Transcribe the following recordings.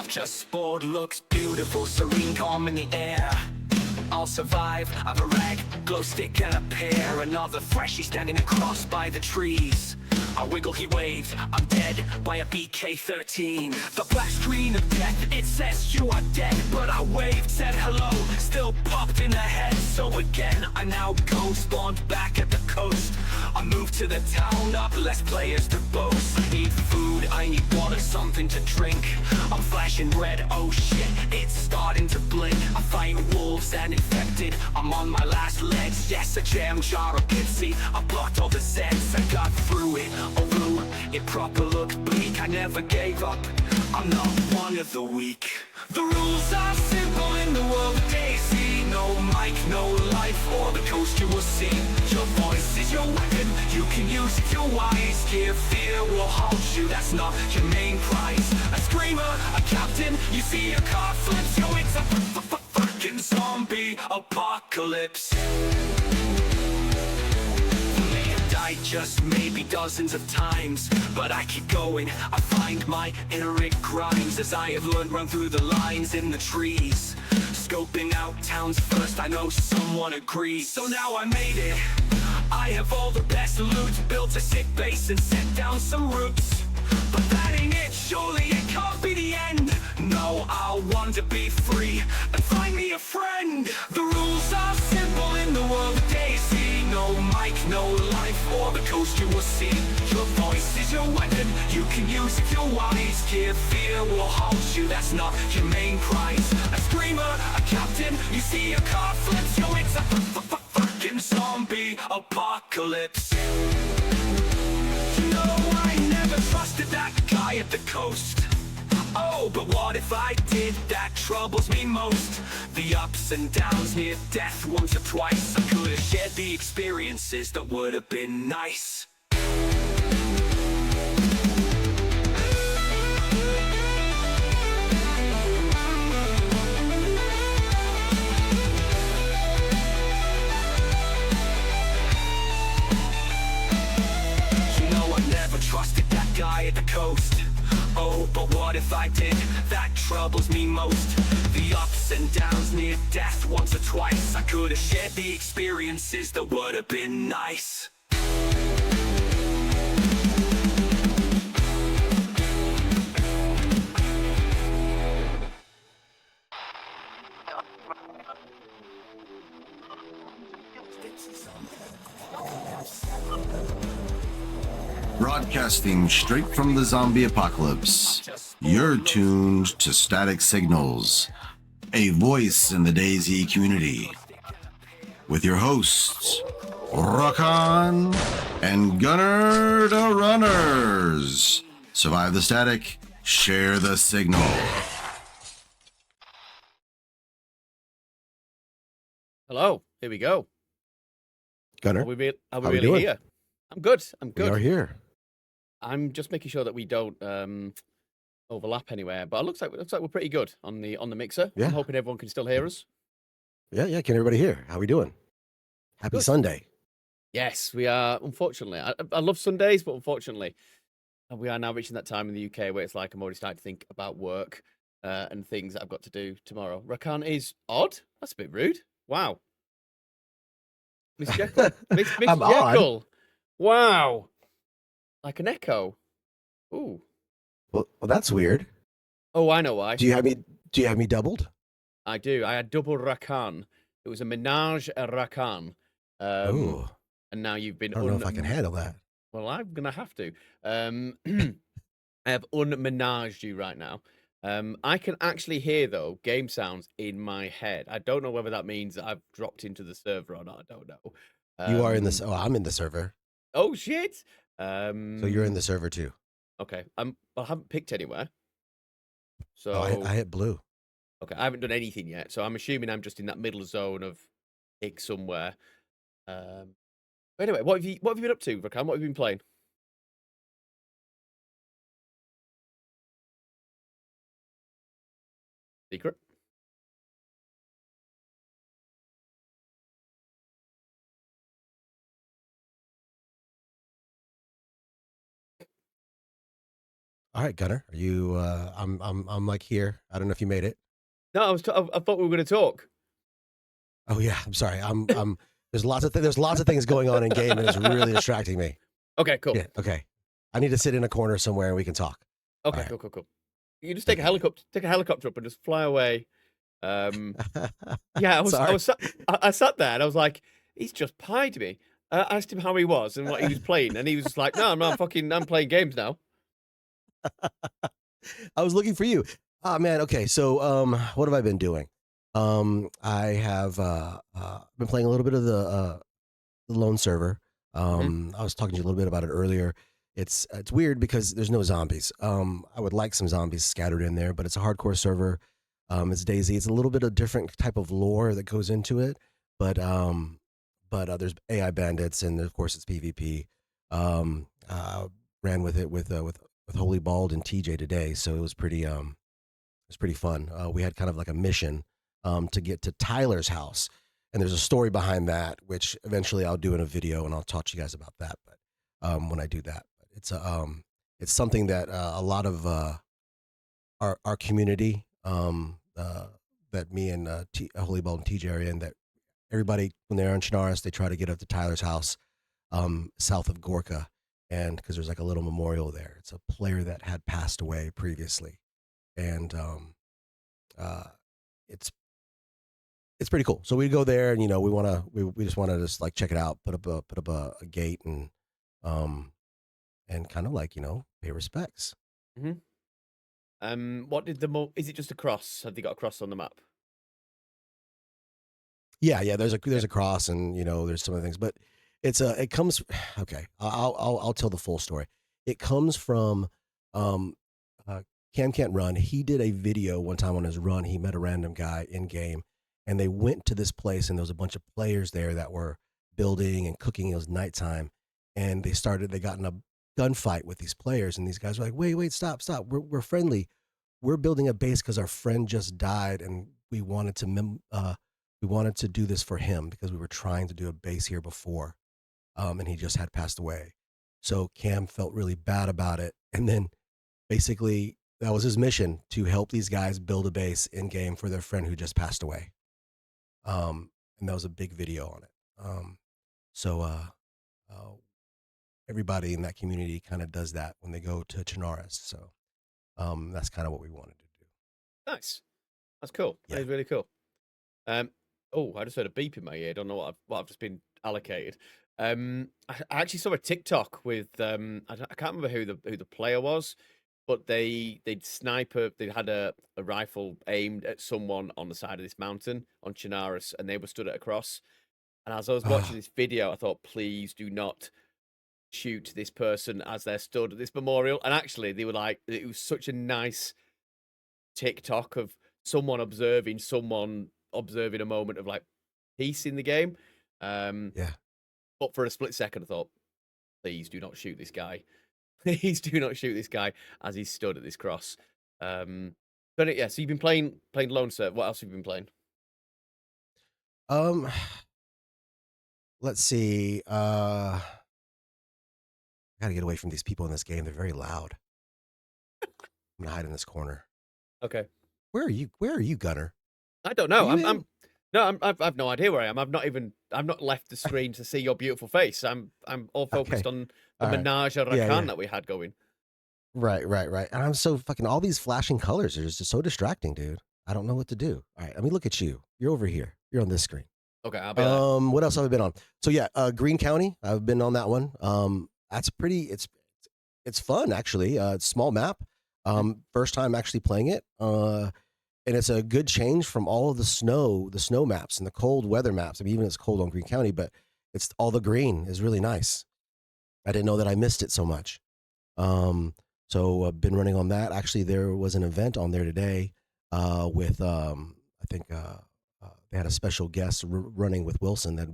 just sport looks beautiful, serene, calm in the air. I'll survive, I've a rag, glow stick and a pear. Another freshie standing across by the trees. I wiggle, he waved, I'm dead by a BK-13. The black screen of death, it says you are dead. But I waved, said hello, still popped in the head. So again, I now go, spawned back at the coast. I moved to the town up, less players to boast. I need food, I need water, something to drink. I'm flashing red, oh shit, it's starting to blink. I fight wolves and infected, I'm on my last legs. Yes, a jam jar of pitsy, I blocked all the Zeds. I got through it, although it proper looked bleak. I never gave up, I'm not one of the weak. The rules are simple in the world of DayZ. No mic, no life, or the coast you will see. Your voice is your weapon, you can use it your wise. Give fear will halt you, that's not your main prize. A screamer, a captain, you see a car flips. Yo, it's a fucking zombie apocalypse. Just maybe dozens of times, but I keep going. I find my inner Rick Grimes as I have learned, run through the lines in the trees. Scoping out towns first, I know someone agrees. So now I made it, I have all the best loot. Built a sick base and set down some roots. But that ain't it, surely it can't be the end. No, I'll want to be free and find me a friend. The rules are simple in the world of DayZ. No mic, no life, or the coast you will see. Your voice is your weapon, you can use it your wise. Give fear will halt you, that's not your main prize. A screamer, a captain, you see a car flips. Yo, it's a fucking zombie apocalypse. No, I never trusted that guy at the coast. Oh, but what if I did? That troubles me most. The ups and downs, near death once or twice. I could have shared the experiences that would have been nice. You know, I never trusted that guy at the coast. Oh, but what if I did? That troubles me most. The ups and downs, near death once or twice. I could have shared the experiences that would have been nice. Broadcasting straight from the zombie apocalypse, you're tuned to Static Signals, a voice in the DayZ community, with your hosts, Rakan and Gunner the Runners. Survive the static, share the signal. Hello, here we go. Gunner, Are we how we really doing? here? I'm good. I'm good. We are here. I'm just making sure that we don't overlap anywhere. But it looks like we're pretty good on the mixer. Yeah. I'm hoping everyone can still hear us. Yeah. Can everybody hear? How we doing? Happy Good. Sunday. Yes, we are. Unfortunately, I love Sundays, but unfortunately, we are now reaching that time in the UK where it's like I'm already starting to think about work and things that I've got to do tomorrow. Rakan is odd. That's a bit rude. Wow. Miss Jekyll. Miss I'm odd. Jekyll. Wow. Like an echo. Ooh. Well, that's weird. Oh, I know why. Do you have me doubled? I do. I had double Rakan. It was a menage a Rakan. Oh, And now you've been. I don't know if I can handle that. Well, I'm gonna have to. I have unmenaged you right now. I can actually hear though game sounds in my head. I don't know whether that means that I've dropped into the server or not. I don't know. You are in this. Oh, I'm in the server. Oh shit. So you're in the server too. Okay. I haven't picked anywhere. So Oh, I hit blue. okay, I haven't done anything yet. So I'm assuming I'm just in that middle zone of pick somewhere. Anyway, what have you been up to, Rakan? What have you been playing? Secret. All right, Gunner. Are you? I'm like here. I don't know if you made it. No, I thought we were going to talk. Oh yeah. I'm sorry. I'm. There's lots of things going on in game, and it's really distracting me. Okay, cool. Yeah. Okay. I need to sit in a corner somewhere and we can talk. Okay, All cool. You just take a helicopter up and just fly away. Yeah, Sorry. I sat there and I was like, he's just pied me. I asked him how he was and what he was playing, and he was just like, no, I'm playing games now. I was looking for you. Oh man. Okay. So what have I been doing? I have been playing a little bit of the lone server. I was talking to you a little bit about it earlier. It's weird because there's no zombies. I would like some zombies scattered in there, but it's a hardcore server. It's DayZ. It's a little bit of different type of lore that goes into it, but there's AI bandits, and of course it's PvP. Ran with it with Holy Bald and TJ today, so it was pretty fun. We had kind of like a mission to get to Tyler's house, and there's a story behind that, which eventually I'll do in a video, and I'll talk to you guys about that. But when I do that, it's something that a lot of our community, that me and Holy Bald and TJ are in, that everybody when they're in Chinaris, they try to get up to Tyler's house, south of Gorka, and because there's like a little memorial there. It's a player that had passed away previously, and it's pretty cool. So we go there, and we just want to just like check it out, put up a gate, and kind of like pay respects. What did is it just a cross? Have they got a cross on the map? Yeah. There's a cross, and there's some other things, but it comes. Okay, I'll tell the full story. It comes from Cam Can't Run. He did a video one time on his run. He met a random guy in game, and they went to this place, and there was a bunch of players there that were building and cooking. It was nighttime, and they got in a gunfight with these players, and these guys were like, wait, stop. We're friendly. We're building a base because our friend just died, and we wanted to do this for him because we were trying to do a base here before, and he just had passed away. So Cam felt really bad about it, and then basically that was his mission, to help these guys build a base in game for their friend who just passed away. And that was a big video on it. So everybody in that community kind of does that when they go to Chinaris. So that's kind of what we wanted to do. Nice. That's cool. Yeah. That is really cool. Oh, I just heard a beep in my ear. I don't know what I've just been allocated. I actually saw a TikTok with I can't remember who the player was, but they'd sniper. They had a rifle aimed at someone on the side of this mountain on Chinaris, and they were stood at a cross. And as I was watching this video, I thought, please do not shoot this person as they're stood at this memorial. And actually, they were like, it was such a nice TikTok of someone observing a moment of like peace in the game. Yeah. But for a split second, I thought, please do not shoot this guy. Please do not shoot this guy as he stood at this cross. But yeah, so you've been playing Lone Surf. What else have you been playing? Let's see. I gotta get away from these people in this game. They're very loud. I'm gonna hide in this corner. Okay. Where are you, Gunner? I don't know. I've no idea where I am. I've not left the screen to see your beautiful face. I'm all focused on the All right. menage a Rakan Yeah. that we had going. Right. And I'm so fucking, all these flashing colors are just so distracting, dude. I don't know what to do. All right, let me look at you. You're over here. You're on this screen. Okay, I'll be there. What else have I been on? So yeah, Green County. I've been on that one. That's pretty. It's fun actually. It's a small map. First time actually playing it. And it's a good change from all of the snow maps and the cold weather maps. I mean, even it's cold on Green County, but it's all the green is really nice. I didn't know that I missed it so much. So I've been running on that. Actually, there was an event on there today with I think they had a special guest running with Wilson, that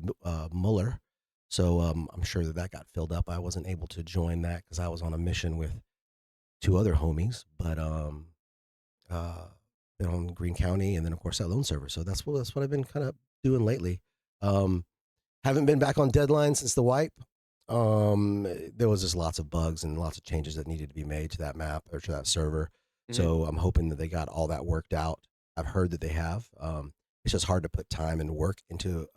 Muller. So I'm sure that got filled up. I wasn't able to join that because I was on a mission with two other homies, but been on Green County, and then of course that lone server. So that's what I've been kind of doing lately. Haven't been back on Deadline since the wipe. There was just lots of bugs and lots of changes that needed to be made to that map or to that server. Mhm. So I'm hoping that they got all that worked out. I've heard that they have. It's just hard to put time and work into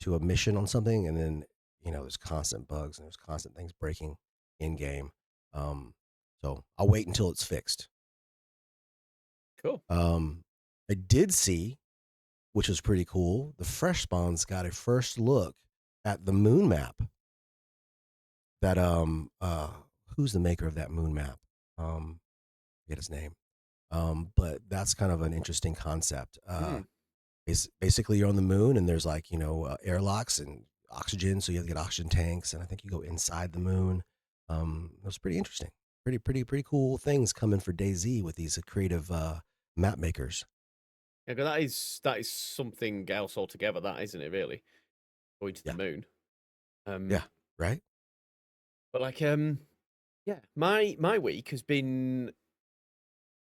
to a mission on something, and then there's constant bugs and there's constant things breaking in game. Um, so I'll wait until it's fixed. Cool. I did see, which was pretty cool. The Fresh Spawns got a first look at the moon map. That who's the maker of that moon map? Forget his name. But that's kind of an interesting concept. Mm. Basically, you're on the moon, and there's like airlocks and oxygen, so you have to get oxygen tanks, and I think you go inside the moon. It was pretty interesting. Pretty cool things coming for DayZ with these creative map makers. Yeah, 'cause that is something else altogether. That isn't it? Really, going to the Yeah, moon. yeah, Um, right. but like, yeah, my week has been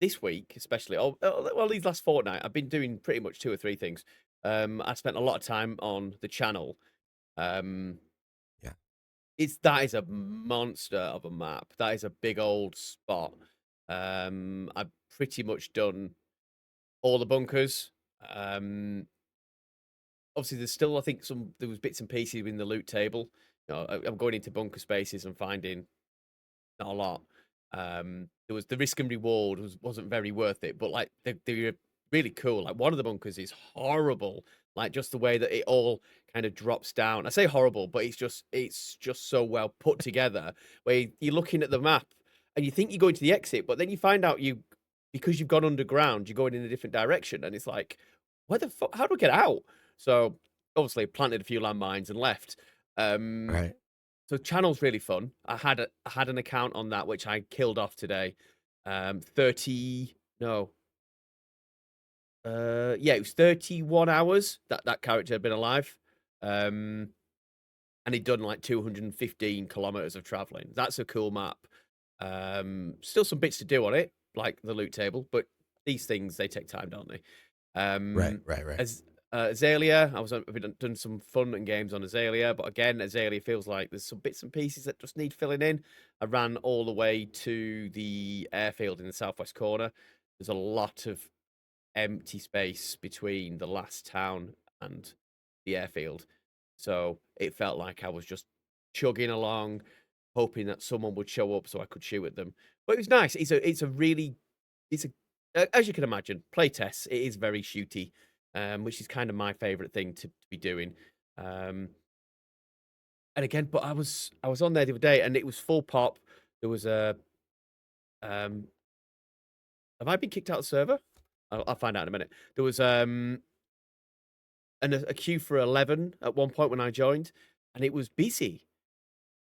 this week, especially. Well, these last fortnight, I've been doing pretty much two or three things. I spent a lot of time on the channel. Um, Yeah. that is a monster of a map. That is a big old spot. I've pretty much done all the bunkers. Obviously, there's still, I think, there was bits and pieces in the loot table. I'm going into bunker spaces and finding not a lot. There was the risk and reward wasn't very worth it, but like they were really cool. Like one of the bunkers is horrible, like just the way that it all kind of drops down. I say horrible, but it's just so well put together. Where you're looking at the map and you think you're going to the exit, but then you find out because you've gone underground, you're going in a different direction, and it's like, where the fuck? How do I get out? So obviously planted a few landmines and left. Um, Right. so channel's really fun. I had an account on that which I killed off today. 30 no. Yeah, it was 31 hours that character had been alive. Um and he'd done like 215 kilometers of traveling. That's a cool map. Still some bits to do on it, like the loot table, but these things they take time, don't they? Right. Um, Right. Right. as Azalea, I've done some fun and games on Azalea, but again, Azalea feels like there's some bits and pieces that just need filling in. I ran all the way to the airfield in the southwest corner. There's a lot of empty space between the last town and the airfield, so it felt like I was just chugging along, hoping that someone would show up so I could shoot at them. But it was nice. It's as you can imagine, playtests. It is very shooty, which is kind of my favorite thing to be doing. Um, and again, but I was on there the other day, and it was full pop. There was a um, have I been kicked out of the server? I'll find out in a minute. There was a queue for 11 at one point when I joined, and it was busy.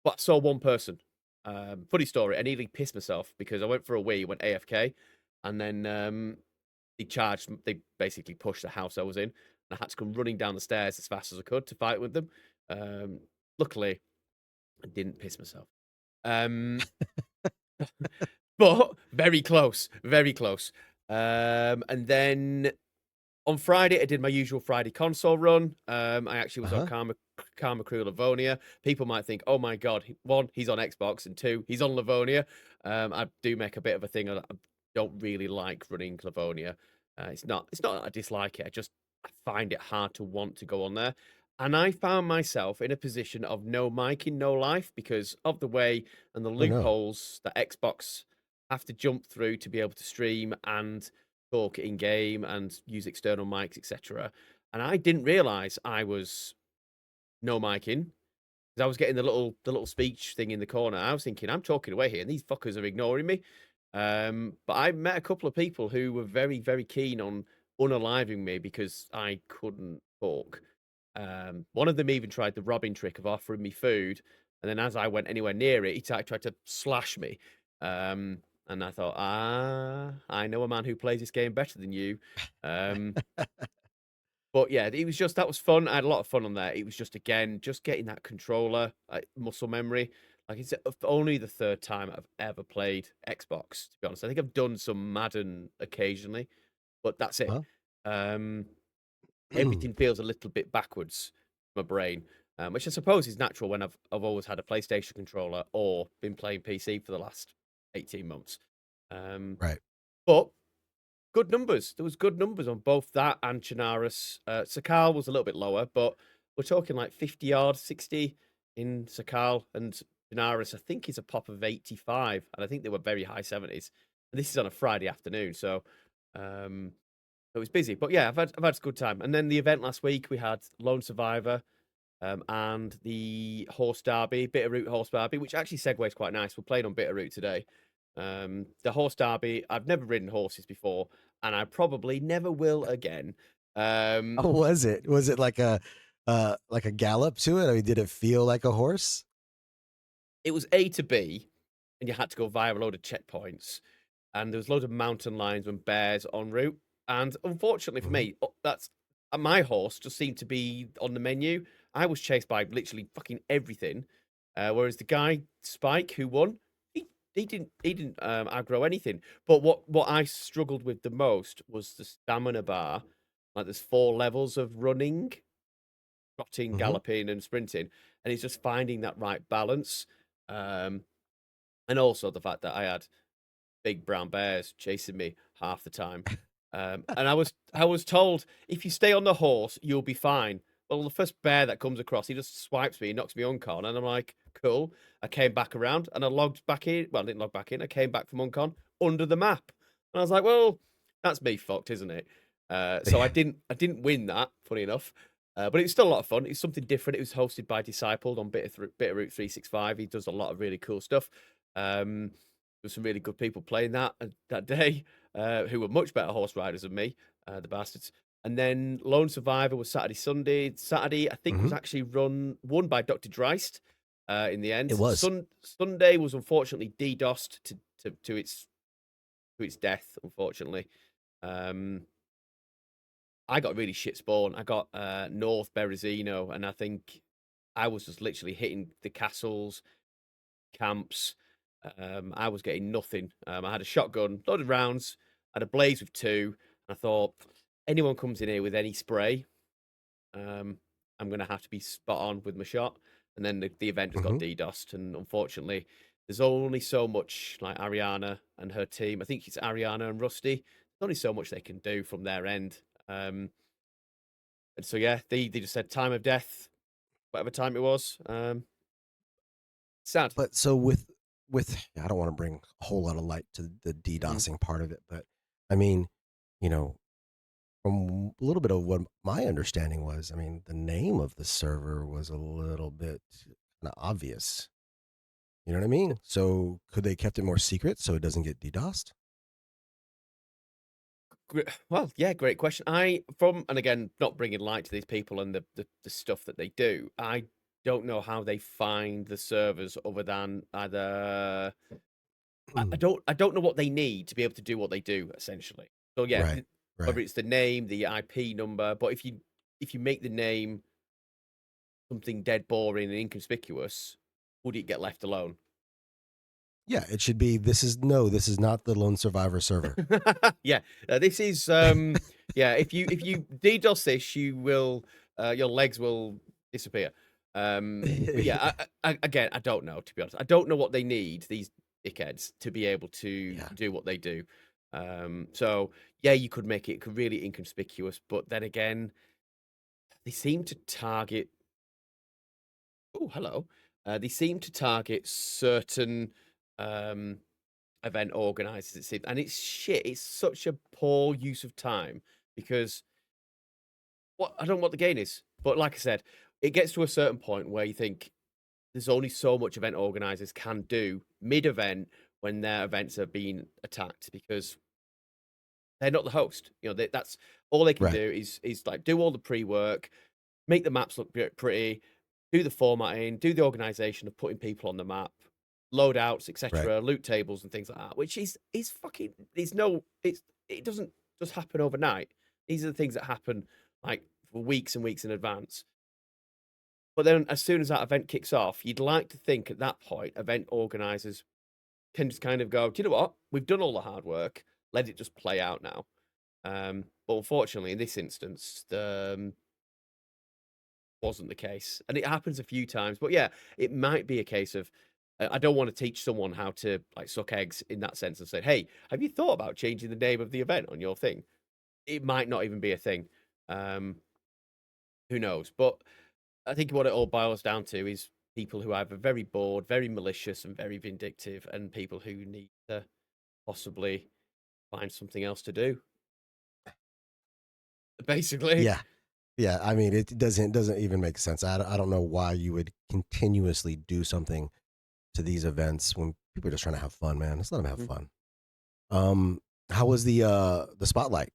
But I saw one person. Funny story. I nearly pissed myself because I went for a wee, went AFK, and then they basically pushed the house I was in. And I had to come running down the stairs as fast as I could to fight with them. Luckily, I didn't piss myself. But very close, very close. And then on Friday, I did my usual Friday console run. I actually was on Uh-huh. Karma Crew Livonia. People might think, oh my God, one, he's on Xbox, and two, he's on Livonia. I do make a bit of a thing. I don't really like running Livonia. It's not that I dislike it. I find it hard to want to go on there. And I found myself in a position of no mic in no life because of the way and the Oh no. loopholes that Xbox have to jump through to be able to stream and talk in game and use external mics, etc. And I didn't realize I was no micing because I was getting the little speech thing in the corner. I was thinking I'm talking away here, and these fuckers are ignoring me. But I met a couple of people who were very very keen on unaliving me because I couldn't talk. One of them even tried the robbing trick of offering me food, and then as I went anywhere near it, he tried to slash me. Um, and I thought, I know a man who plays this game better than you. Um, but yeah, that was fun. I had a lot of fun on there. It was just again, just getting that controller, like muscle memory. Like it's only the third time I've ever played Xbox. To be honest, I think I've done some Madden occasionally, but that's it. Huh? Um, Everything feels a little bit backwards, my brain. which I suppose is natural when I've always had a PlayStation controller or been playing PC for the last 18 months. Right. But good numbers. There was good numbers on both that and Chinaris. Sakal was a little bit lower, but we're talking like 50 yards, 60 in Sakal, and Chinaris, I think, is a pop of 85, and I think they were very high 70s. And this is on a Friday afternoon, so it was busy. But yeah, I've had a good time. And then the event last week, we had Lone Survivor and the Horse Derby, Bitterroot Horse Derby, which actually segues quite nice. We're playing on Bitterroot today. The Horse Derby, I've never ridden horses before, and I probably never will again. Oh, was it? Was it like a gallop to it? I mean, did it feel like a horse? It was A to B, and you had to go via a load of checkpoints, and there was loads of mountain lions and bears en route. And unfortunately for me, that's my horse just seemed to be on the menu. I was chased by literally fucking everything, whereas the guy Spike who won, he didn't aggro anything. But what I struggled with the most was the stamina bar. Like there's 4 levels of running, trotting, galloping, and sprinting, and it's just finding that right balance. And also the fact that I had big brown bears chasing me half the time. And I was told if you stay on the horse, you'll be fine. Well, the first bear that comes across, he just swipes me, knocks me uncon, and I'm like, cool. I came back around and I logged back in. Well, I didn't log back in. I came back from uncon under the map, and I was like, well, that's me fucked, isn't it? So I didn't win that. Funny enough. But it was still a lot of fun. It's something different. It was hosted by Discipled on Bitterroot 365. He does a lot of really cool stuff. There were some really good people playing that day, who were much better horse riders than me, the bastards. And then Lone Survivor was Saturday, Sunday. Saturday, I think, was actually won by Dr. Dreist in the end. It was. Sunday was unfortunately DDoSed to its death, unfortunately. I got really shit spawn. I got North Berezino, and I think I was just literally hitting the castles, camps. I was getting nothing. I had a shotgun, loaded rounds, I had a blaze with 2. And I thought, anyone comes in here with any spray, I'm going to have to be spot on with my shot. And then the event just got DDoSed, and unfortunately, there's only so much like Ariana and her team. I think it's Ariana and Rusty. There's only so much they can do from their end. And so yeah, they just said time of death, whatever time it was. Sad. But so with I don't want to bring a whole lot of light to the DDoSing part of it, but I mean, you know, from a little bit of what my understanding was, I mean, the name of the server was a little bit kind of obvious. You know what I mean? So could they kept it more secret so it doesn't get DDoSed? Well, yeah, great question. And again, not bringing light to these people and the stuff that they do, I don't know how they find the servers other than either I don't know what they need to be able to do what they do, essentially. So yeah, Right. whether it's the name, the IP number, but if you make the name something dead boring and inconspicuous, would it get left alone? Yeah, it should be. This is not the Lone Survivor server. Yeah, this is yeah. If you DDoS this, you will your legs will disappear. But yeah, again, I don't know, to be honest. I don't know what they need, these dickheads, to be able to do what they do. So yeah, you could make it really inconspicuous, but then again, they seem to target. Oh, hello. They seem to target certain event organizers, it seems, and it's shit. It's such a poor use of time because I don't know what the gain is, but like I said, it gets to a certain point where you think there's only so much event organizers can do mid-event when their events are being attacked because they're not the host. You know, that's all they can Right. do is like do all the pre-work, make the maps look pretty, do the formatting, do the organization of putting people on the map, loadouts, etc., loot tables and things like that, which is fucking it doesn't just happen overnight. These are the things that happen like for weeks and weeks in advance. But then as soon as that event kicks off, you'd like to think at that point event organizers can just kind of go, do you know what? We've done all the hard work. Let it just play out now. But unfortunately, in this instance, wasn't the case, and it happens a few times. But yeah, it might be a case of I don't want to teach someone how to like suck eggs in that sense and say, "Hey, have you thought about changing the name of the event on your thing?" It might not even be a thing. Um, who knows? But I think what it all boils down to is people who are either very bored, very malicious, and very vindictive, and people who need to possibly find something else to do. Basically, Yeah. Yeah. I mean, it doesn't even make sense. I don't know why you would continuously do something to these events when people are just trying to have fun, man. Let's let them have Mhm. fun. How was the spotlight?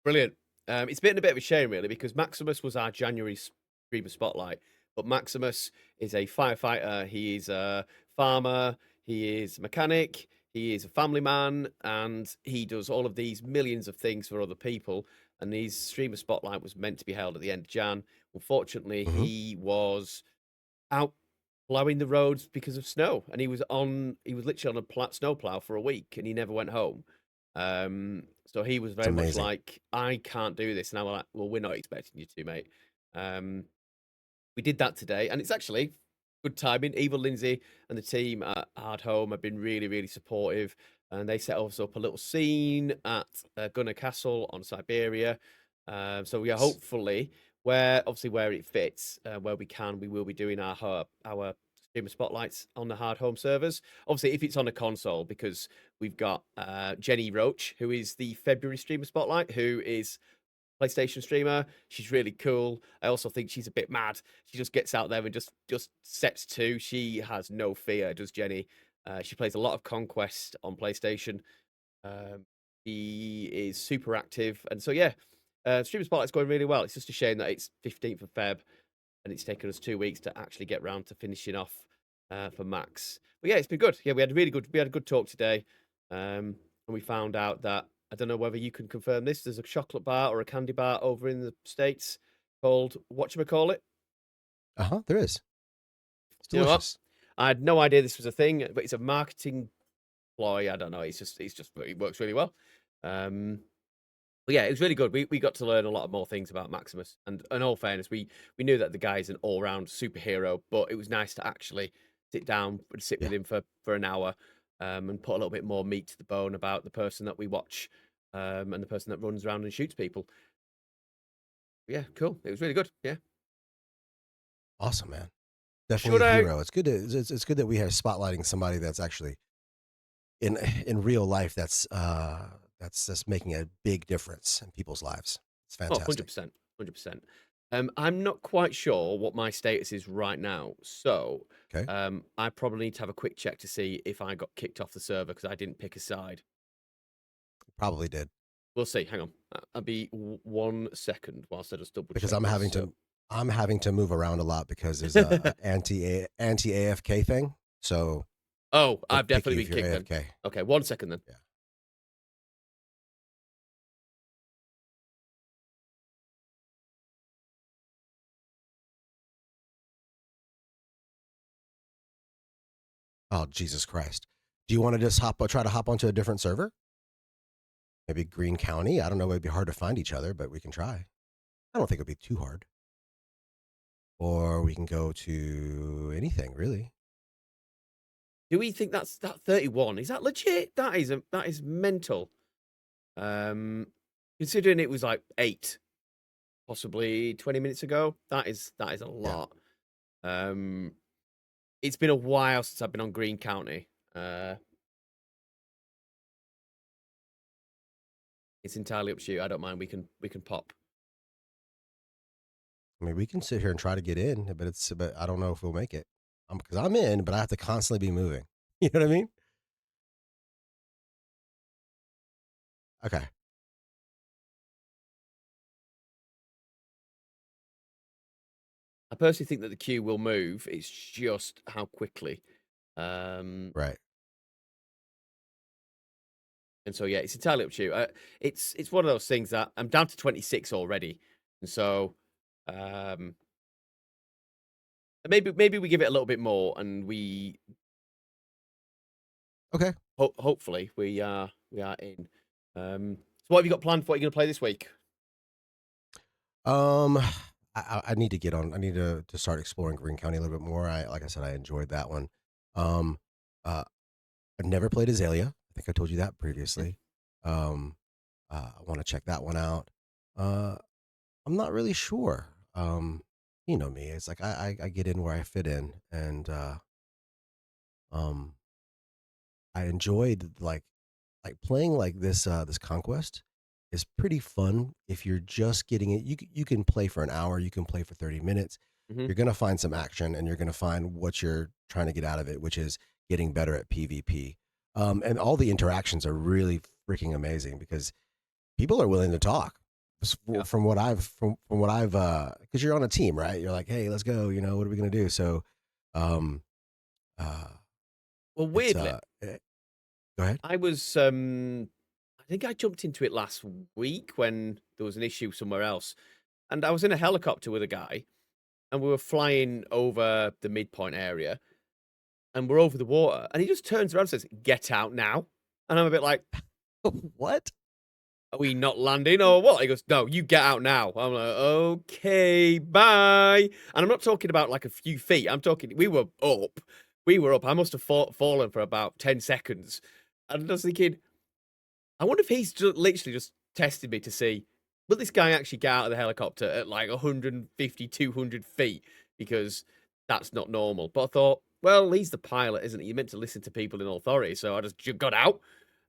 Brilliant. It's been a bit of a shame, really, because Maximus was our January streamer spotlight. But Maximus is a firefighter. He is a farmer. He is a mechanic. He is a family man, and he does all of these millions of things for other people. And his streamer spotlight was meant to be held at the end of Jan. Unfortunately, Mhm. he was out plowing the roads because of snow, and he was literally on a snow plow for a week, and he never went home. So he was It's very much amazing. like, I can't do this. And I was like, well, we're not expecting you to, mate. Um, we did that today, and it's actually good timing. Evil Lindsay and the team at Hard Home have been really, really supportive, and they set us up a little scene at Gunner Castle on Siberia. So we are hopefully where it fits, where we can, we will be doing our streamer spotlights on the Hard Home servers. Obviously, if it's on a console, because we've got Jenny Roach, who is the February streamer spotlight, who is PlayStation streamer. She's really cool. I also think she's a bit mad. She just gets out there and just sets to. She has no fear, does Jenny. She plays a lot of Conquest on PlayStation. She is super active, and so yeah, streamer spotlight's going really well. It's just a shame that it's 15th of Feb, and it's taken us 2 weeks to actually get round to finishing off for Max. But yeah, it's been good. Yeah, we had a good talk today, and we found out that I don't know whether you can confirm this. There's a chocolate bar or a candy bar over in the States called whatchamacallit. There is. It's You know what? delicious. I had no idea this was a thing, but it's a marketing ploy. I don't know. It works really well. But yeah, it was really good. We got to learn a lot more things about Maximus, and in all fairness, we knew that the guy's an all round superhero, but it was nice to actually sit down and sit Yeah. with him for an hour, and put a little bit more meat to the bone about the person that we watch, and the person that runs around and shoots people. Yeah, cool. It was really good. Yeah. Awesome, man. Definitely Should a I? hero. It's good to it's good that we are spotlighting somebody that's actually in real life that's just making a big difference in people's lives. It's Oh, fantastic. 100%. 100%. I'm not quite sure what my status is right now, so Okay. I probably need to have a quick check to see if I got kicked off the server because I didn't pick a side. Probably did. We'll see. Hang on. I'll be 1 second whilst I just double Because check this. So, I'm having to move around a lot because there's a anti AFK thing. So oh, they'll I've kick you definitely if been you're kicked then. AFK. Okay, 1 second then. Yeah. Oh, Jesus Christ. Do you want to just try to hop onto a different server? Maybe Greene County? I don't know. It'd be hard to find each other, but we can try. I don't think it'd be too hard. Or we can go to anything, really. Do we think that 31? Is that legit? That is mental. Considering it was like 8, possibly 20 minutes ago, that is a Yeah. lot. It's been a while since I've been on Greene County. It's entirely up to you. I don't mind. We can pop. I mean, we can sit here and try to get in, but I don't know if we'll make it. Because I'm in, but I have to constantly be moving. You know what I mean? Okay. I personally think that the queue will move. It's just how quickly. Right. And so yeah, it's entirely up to you. It's one of those things that I'm down to 26 already, and so maybe we give it a little bit more, and we Okay. hopefully we are in. So what have you got planned for what you're going to play this week? Um, I need to get on. I need to start exploring Green County a little bit more. Like I said, I enjoyed that one. Um, uh, I've never played Azalea. I think I told you that previously. Um, I want to check that one out. Uh, I'm not really sure. You know me. It's like I get in where I fit in, and um, I enjoyed like playing like this conquest is pretty fun if you're just getting it. You can play for an hour, you can play for 30 minutes. Hmm. You're gonna find some action, and you're gonna find what you're trying to get out of it, which is getting better at PvP. And all the interactions are really freaking amazing because people are willing to talk. Yeah. From what I've because you're on a team, right? You're like, hey, let's go. You know, what are we gonna do? So, um, uh, Well, it's weirdly, go ahead. I was I think I jumped into it last week when there was an issue somewhere else, and I was in a helicopter with a guy, and we were flying over the midpoint area, and we're over the water, and he just turns around and says, "Get out now," and I'm a bit like, What? "Are we not landing or what?" He goes, "No, you get out now." I'm like, "Okay, bye." And I'm not talking about like a few feet. I'm talking we were up. We were up. I must have fallen for about 10 seconds. And I was thinking, I wonder if he's literally just tested me to see, will this guy actually get out of the helicopter at like 150, 200 feet? Because that's not normal. But I thought, well, he's the pilot, isn't he? You're meant to listen to people in authority. So I just got out.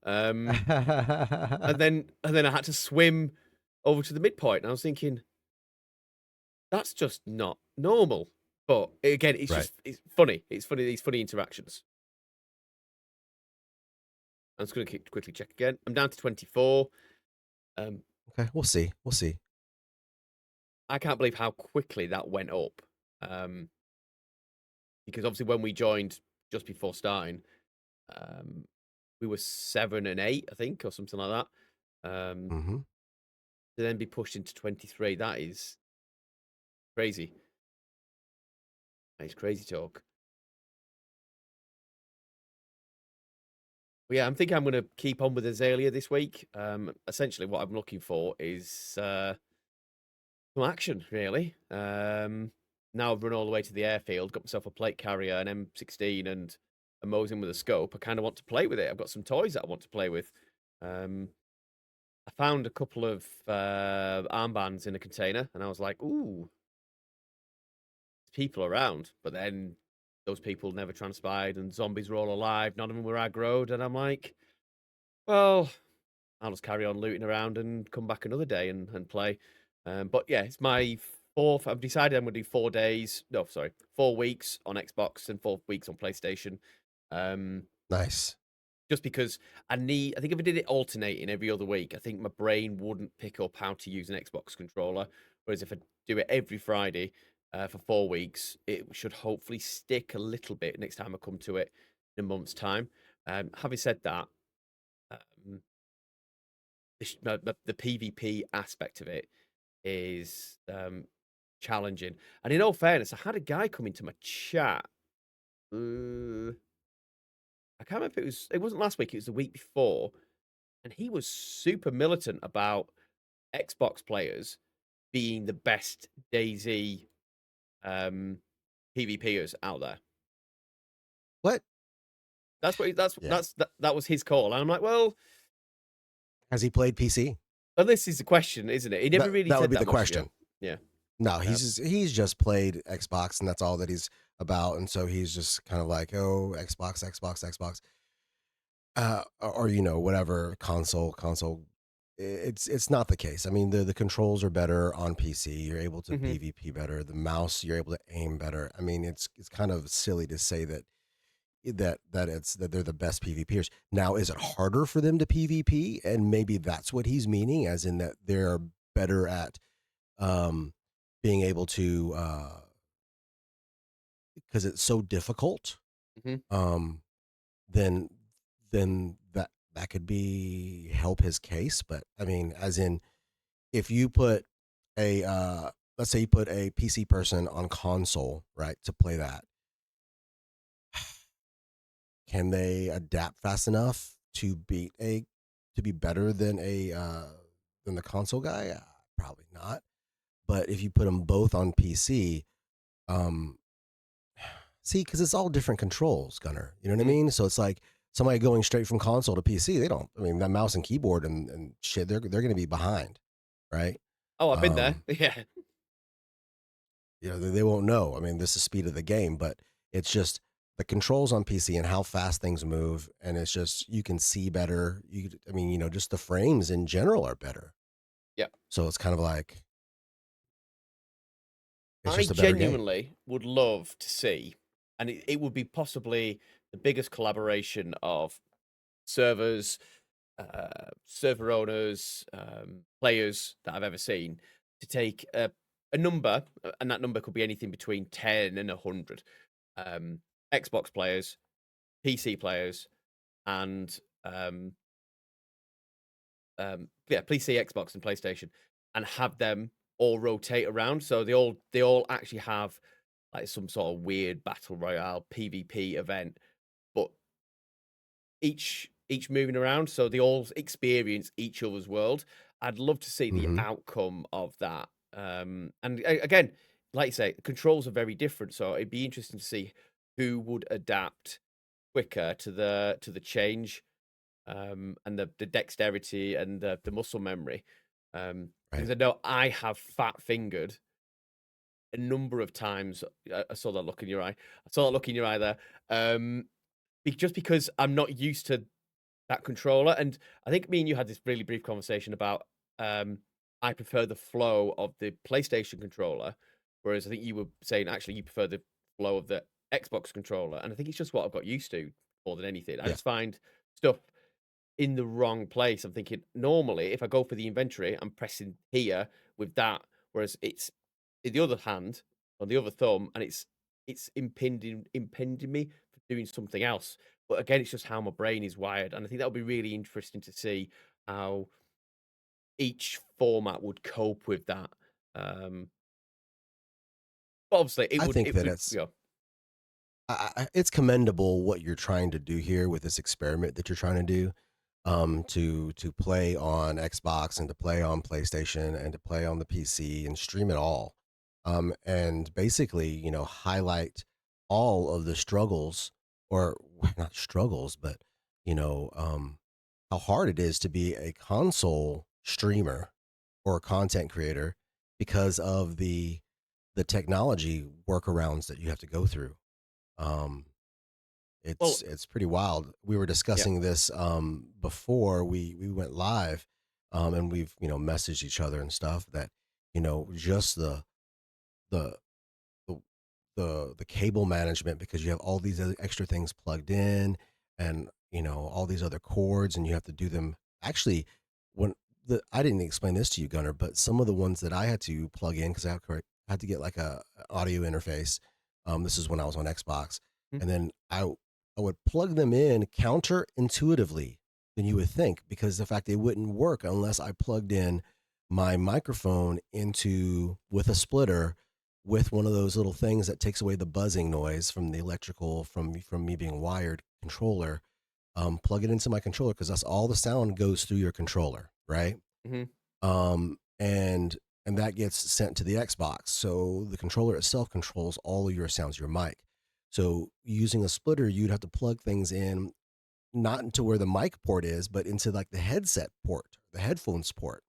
Um, and then I had to swim over to the midpoint. And I was thinking, that's just not normal. But again, it's Right. just it's funny. It's funny, these funny interactions. I'm just gonna quickly check again. I'm down to 24. Um, Okay, we'll see. We'll see. I can't believe how quickly that went up. Um, because obviously when we joined just before starting, um, we were 7 and 8, I think, or something like that. Hmm. To then be pushed into 23, that is crazy. That is crazy talk. But yeah, I'm thinking I'm going to keep on with Azalea this week. Essentially, what I'm looking for is some action, really. Now I've run all the way to the airfield, got myself a plate carrier, an M16, and a Mosin with a scope. I kind of want to play with it. I've got some toys that I want to play with. Um, I found a couple of armbands in a container, and I was like, "Ooh, there's people around." But then those people never transpired, and zombies were all alive. None of them were aggroed, and I'm like, "Well, I'll just carry on looting around and come back another day and play." But yeah, it's my fourth. I've decided I'm going to do 4 days. No, sorry, 4 weeks on Xbox and 4 weeks on PlayStation. Um, Nice. just because I think if I did it alternating every other week, I think my brain wouldn't pick up how to use an Xbox controller. Whereas if I do it every Friday for 4 weeks, it should hopefully stick a little bit next time I come to it in a month's time. Having said that, um, the PvP aspect of it is challenging. And in all fairness, I had a guy come into my chat. I can't remember if it wasn't last week, it was the week before, and he was super militant about Xbox players being the best DayZ um, PvPers out there. What? That's what Yeah. that was his call, and I'm like, well, Has he played PC? this is the question, isn't it? He never really That would said be that the much ago. question. Yeah. No, Um, he's just played Xbox, and that's all that he's about. And so he's just kind of like, oh, Xbox, Xbox, Xbox, or you know, whatever console. It's not the case. I mean, the controls are better on PC. You're able to mhm. PvP better. The mouse, you're able to aim better. I mean, it's kind of silly to say that they're the best PvPers. Now, is it harder for them to PvP? And maybe that's what he's meaning, as in that they're better at um, being able to because it's so difficult. Mhm. Um, then that could be help his case. But I mean, as in, if you put a let's say you put a PC person on console, right, to play that, can they adapt fast enough to be better than a than the console guy? Probably not. But if you put them both on PC, um, see, because it's all different controls, Gunner. You know what I mean? So it's like somebody going straight from console to PC. They don't. I mean, that mouse and keyboard and shit. They're going to be behind, right? Oh, I've been there. Yeah. You know, they won't know. I mean, this is speed of the game, but it's just the controls on PC and how fast things move, and it's just you can see better. I mean, you know, just the frames in general are better. Yeah. So it's kind of like it's I just a better game. genuinely would love to see, and it would be possibly the biggest collaboration of servers, server owners, players that I've ever seen, to take a number, and that number could be anything between 10 and 100 Xbox players, PC players, and yeah, PC, Xbox, and PlayStation, and have them all rotate around. So they all actually have like some sort of weird battle royale PvP event, but each moving around, so they all experience each other's world. I'd love to see the outcome of that. And again, like you say, controls are very different, so it'd be interesting to see who would adapt quicker to the change, and the dexterity and the muscle memory. Because I know I have fat fingered a number of times. I saw that look in your eye. I saw that look in your eye there. Just because I'm not used to that controller, and I think me and you had this really brief conversation about I prefer the flow of the PlayStation controller, whereas I think you were saying actually you prefer the flow of the Xbox controller, and I think it's just what I've got used to more than anything. I just find stuff in the wrong place. I'm thinking normally if I go for the inventory, I'm pressing here with that, whereas it's in the other hand on the other thumb, and it's impinging me for doing something else. But again, it's just how my brain is wired, and I think that would be really interesting to see how each format would cope with that. But obviously, I think that would, it's yeah. it's commendable what you're trying to do here with this experiment that you're trying to do, to play on Xbox and to play on PlayStation and to play on the PC and stream it all, and basically, you know, highlight all of the struggles, or not struggles, but you know, how hard it is to be a console streamer or a content creator because of the technology workarounds that you have to go through. Um, Well, it's pretty wild. We were yeah, discussing this before we went live, and we've, you know, messaged each other and stuff that, you know, just the the the cable management, because you have all these other extra things plugged in, and you know all these other cords, and you have to do them actually. When I didn't explain this to you, Gunner, but some of the ones that I had to plug in because had to get like a audio interface. This is when I was on Xbox, mm, and then I would plug them in counterintuitively than you would think, because the fact they wouldn't work unless I plugged in my microphone into with a splitter with one of those little things that takes away the buzzing noise from the electrical from me being wired controller. Plug it into my controller because that's all the sound goes through your controller, right? mm-hmm. And that gets sent to the Xbox. So the controller itself controls all of your sounds, your mic. So using a splitter, you'd have to plug things in, not into where the mic port is, but into like the headset port, the headphones port.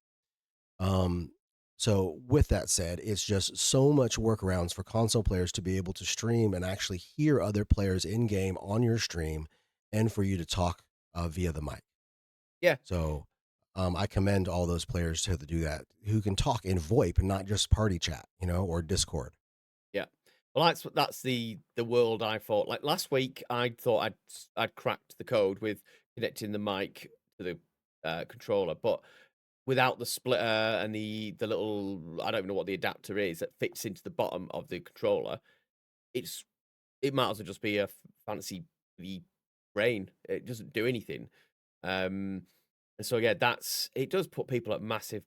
Um, so with that said, it's just so much workarounds for console players to be able to stream and actually hear other players in game on your stream, and for you to talk via the mic. Yeah. So I commend all those players to do that, who can talk in VoIP and not just party chat, you know, or Discord. Yeah. Well, that's the world I thought. Like last week, I thought I'd cracked the code with connecting the mic to the controller, but without the splitter and the little, I don't even know what the adapter is that fits into the bottom of the controller. It might as well just be a fancy the brain. It doesn't do anything. And so yeah, it does put people at massive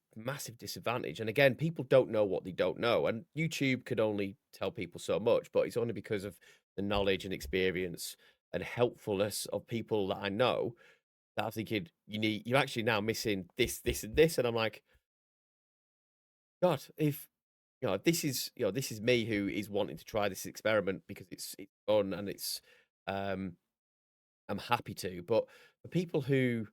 disadvantage. And again, people don't know what they don't know, and YouTube could only tell people so much, but it's only because of the knowledge and experience and helpfulness of people that I know that I'm thinking you're actually now missing this, and this, and I'm like, God, if this is me who is wanting to try this experiment because it's fun and it's um I'm happy to. But for people who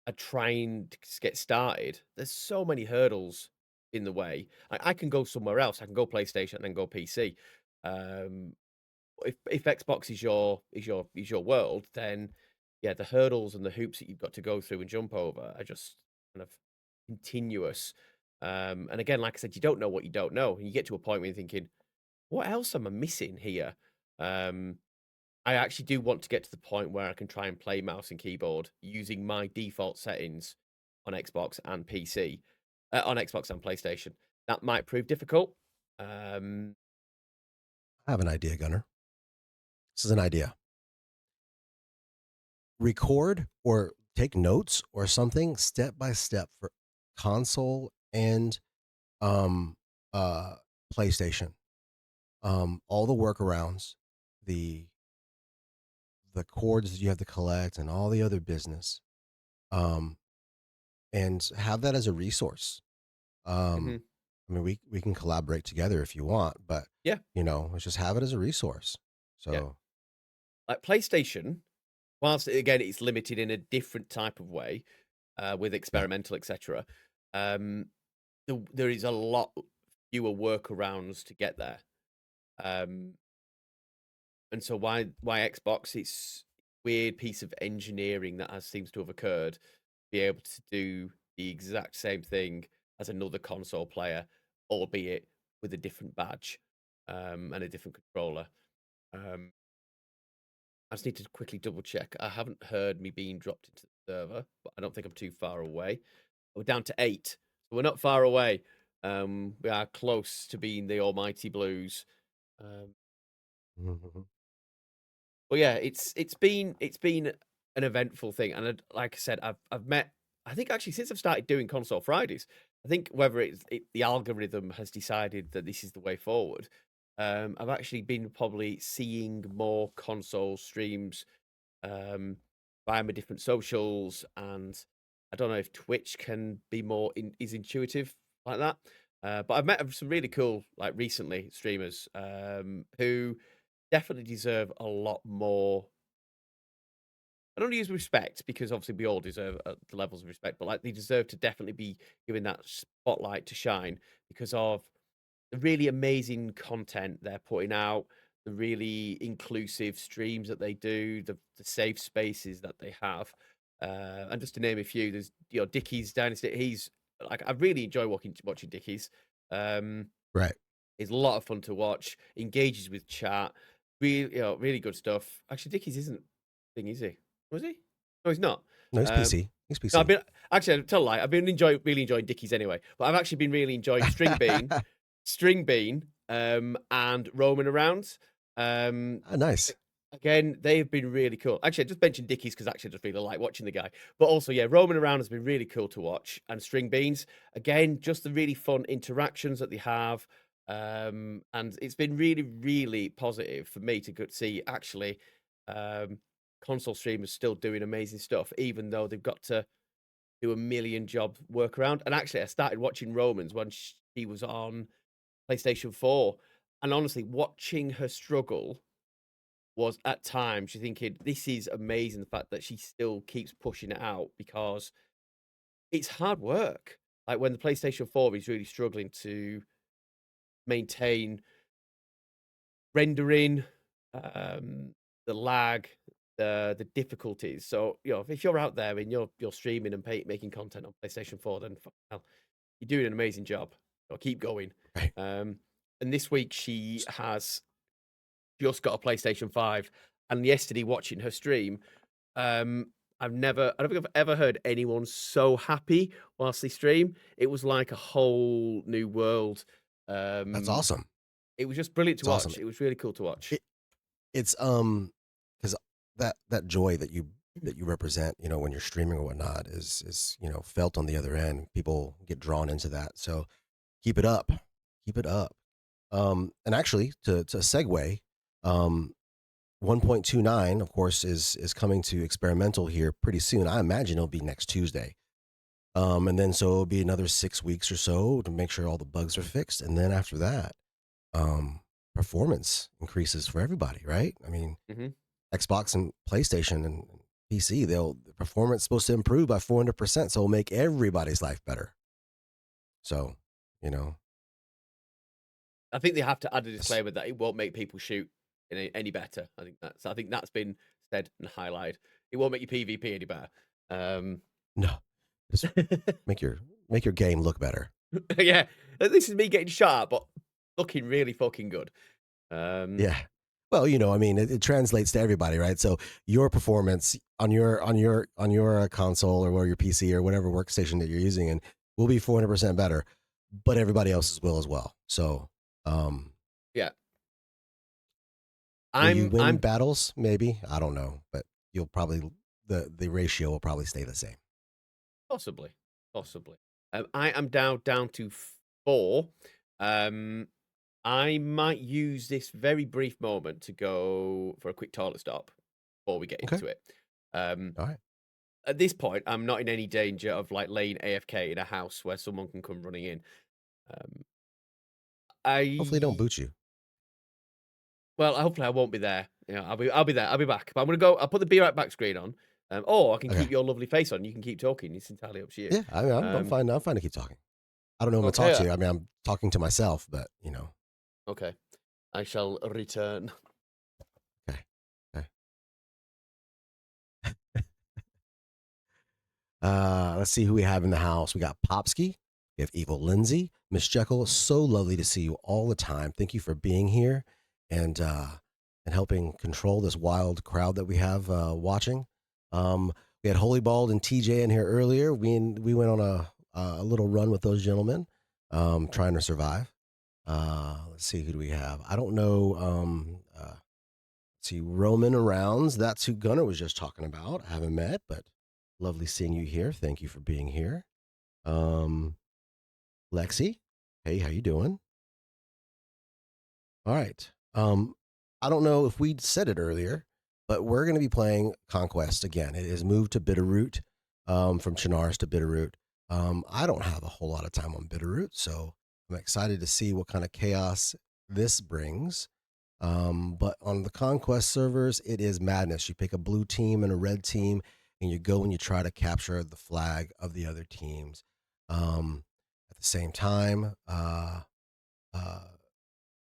are trying to get started, there's so many hurdles in the way. I can go somewhere else. I can go PlayStation and then go PC. Um, if Xbox is your world, then yeah, the hurdles and the hoops that you've got to go through and jump over are just kind of continuous. And again, like I said, you don't know what you don't know. And you get to a point where you're thinking, what else am I missing here? Um, I actually do want to get to the point where I can try and play mouse and keyboard using my default settings on Xbox and PC, on Xbox and PlayStation. That might prove difficult. Um, I have an idea, Gunner. This is an idea. Record or take notes or something step by step for console and um PlayStation. All the workarounds, the chords that you have to collect and all the other business. Um and have that as a resource. mhm, I mean we can collaborate together if you want, but Yeah, let's just have it as a resource. yeah. So Like PlayStation, whilst again it's limited in a different type of way, with yeah. experimental, etc. Um, there is a lot fewer workarounds to get there. Um, and so why Xbox? It's weird piece of engineering that has seems to have occurred, be able to do the exact same thing as another console player, albeit with a different badge, and a different controller. Um, I just need to quickly double check. I haven't heard me being dropped into the server, but I don't think I'm too far away. We're down to 8, so we're not far away. We are close to being the almighty Blues. Um, Mhm. but yeah, it's been an eventful thing, and like I said, I've met. I think actually since I've started doing console Fridays, I think whether the algorithm has decided that this is the way forward. I've actually been probably seeing more console streams via my different socials, and I don't know if Twitch can be more is intuitive like that. But I've met some really cool, like recently, streamers who definitely deserve a lot more. I don't use respect because obviously we all deserve the levels of respect, but like they deserve to definitely be given that spotlight to shine because of the really amazing content they're putting out, the really inclusive streams that they do, the safe spaces that they have. And just to name a few, there's Dickie's Dynasty. He's like I really enjoy watching Dickie's. Um, Right. it's a lot of fun to watch. Engages with chat. Really, really good stuff. Actually, Dickie's isn't thing, is he? Was he? No, he's not. No, he's Um, PC. He's no, I've PC. been actually I tell a lie. I've been really enjoying Dickie's anyway. But I've actually been really enjoying String Bean, and roaming around. Ah, nice. Again, they've been really cool. Actually, I just mentioned Dickies because actually I just really like watching the guy. But also, yeah, roaming around has been really cool to watch. And String Beans, again, just the really fun interactions that they have. And it's been really, really positive for me to see actually console streamers still doing amazing stuff, even though they've got to do a million job workaround. And actually, I started watching Romans when she was on PlayStation 4. And honestly, watching her struggle was at times you're thinking, this is amazing the fact that she still keeps pushing it out because it's hard work. Like when the PlayStation 4 is really struggling to maintain rendering, the lag, the difficulties. So, if you're out there and you're streaming and making content on PlayStation 4, then hell, you're doing an amazing job. Keep going. Right. And this week she has just got a PlayStation 5. And yesterday, watching her stream, I don't think I've ever heard anyone so happy whilst they stream. It was like a whole new world. That's Um, awesome. it was just brilliant to It's awesome. watch. It was really cool to watch. It's because that joy that you represent, when you're streaming or whatnot, is felt on the other end. People get drawn into that. So keep it up. Keep it up. And actually, to segue, 1.29, of course, is coming to experimental here pretty soon. I imagine it'll be next Tuesday. And then so it'll be another 6 weeks or so to make sure all the bugs are fixed. And then after that, performance increases for everybody, right? I mean, hmm Xbox and PlayStation and PC, the performance is supposed to improve by 400%, so it'll make everybody's life better. So, you know, I think they have to add a it's- disclaimer that it won't make people shoot any better. I think that's been said and highlighted. It won't make your PvP any better. no, just make your game look better. Yeah, this is me getting shot, but looking really fucking good. Yeah. Well, I mean, it translates to everybody, right? So your performance on your console or your PC or whatever workstation that you're using and will be 400% better, but everybody else's will as well. So, Yeah, will you win I'm battles? Maybe, I don't know, but you'll probably the ratio will probably stay the same. possibly. I am down to 4. I might use this very brief moment to go for a quick toilet stop before we get Okay. into it. Um, All right. at this point, I'm not in any danger of like laying AFK in a house where someone can come running in. Um, Hopefully, don't I boot you. well, hopefully I won't be there. I'll be there. I'll be back. But I'm gonna go. I'll put the be right back screen on. Or I can Okay. keep your lovely face on. You can keep talking. It's entirely up to you. Yeah, I mean, I'm Um, fine. I'm fine to keep talking. I don't know who I'm okay. gonna talk to. I mean, I'm talking to myself, but Okay. I shall return. Okay. Okay. Let's see who we have in the house. We got Popsky. We have Evil Lindsay. Miss Jekyll. So lovely to see you all the time. Thank you for being here and helping control this wild crowd that we have watching. We had Holy Bald and TJ in here earlier. We went on a little run with those gentlemen, trying to survive. Let's see, who do we have? I don't know. Let's see, Roman Arounds. That's who Gunnar was just talking about. I haven't met, but lovely seeing you here. Thank you for being here. Lexi, hey, how you doing? All right. I don't know if we said it earlier, but we're going to be playing Conquest again. It has moved to Bitterroot, from Chernarus to Bitterroot. I don't have a whole lot of time on Bitterroot, so I'm excited to see what kind of chaos this brings. But on the Conquest servers, it is madness. You pick a blue team and a red team, and you go and you try to capture the flag of the other teams. At the same time, uh,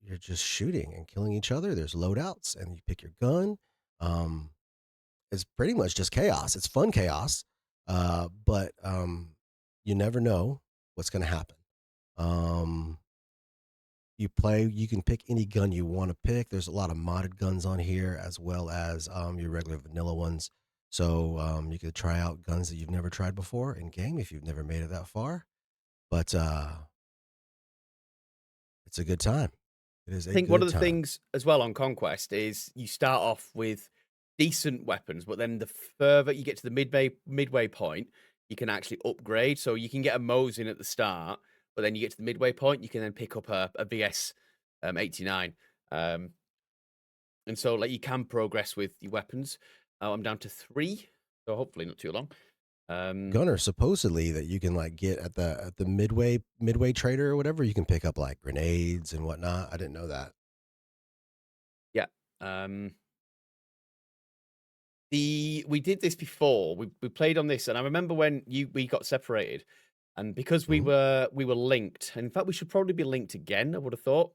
you're just shooting and killing each other. There's loadouts, and you pick your gun. Um, it's pretty much just chaos. It's fun chaos, but you never know what's going to happen. Um, you can pick any gun you want to pick. There's a lot of modded guns on here as well as your regular vanilla ones. So you could try out guns that you've never tried before in game if you've never made it that far. But it's a good time. It is I a think one good of the time. things as well on Conquest is you start off with decent weapons, but then the further you get to the midway point, you can actually upgrade. So you can get a Mosin at the start, but then you get to the midway point, you can then pick up a VS 89. And so like you can progress with your weapons. I'm down to 3, so hopefully not too long. Gunner, supposedly that you can like get at the midway trader or whatever, you can pick up like grenades and whatnot. I didn't know that. Yeah. We did this before. We played on this, and I remember when we got separated, and because we Mhm. were linked. And in fact, we should probably be linked again. I would have thought.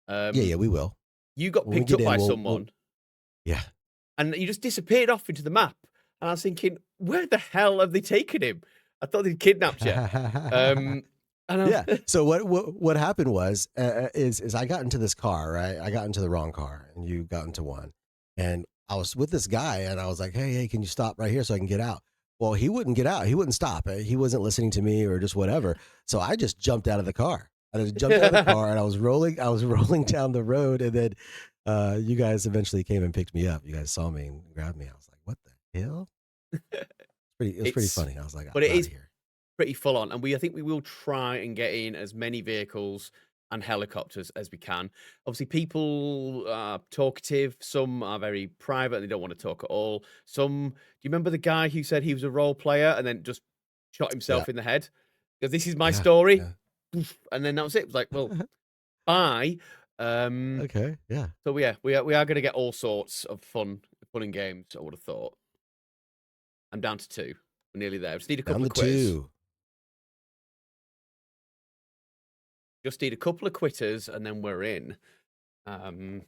Yeah, we will. You got When we picked get up in, by we'll someone, yeah. and you just disappeared off into the map. And I was thinking, where the hell have they taken him? I thought they'd kidnapped you. And Yeah. So what happened was is I got into this car, right? I got into the wrong car, and you got into one, and I was with this guy, and I was like, hey, can you stop right here so I can get out? Well, he wouldn't get out. He wouldn't stop. He wasn't listening to me or just whatever. So I just jumped out of the car. I just jumped out of the car, and I was rolling down the road, and then you guys eventually came and picked me up. You guys saw me and grabbed me. I was like, what the hell? It was pretty funny. I was like, but I'm it out is of here. pretty full on, and I think we will try and get in as many vehicles and helicopters as we can. Obviously, people are talkative. Some are very private and they don't want to talk at all. Some, do you remember the guy who said he was a role player and then just shot himself in the head because this is my Yeah, story, yeah. and then that was it. It was like, well, bye. Okay, yeah. So yeah, we are going to get all sorts of fun and games. I would have thought. I'm down to 2. We're nearly there. Just need a couple Down of to quitters. 2. Just need a couple of quitters, and then we're in. I'm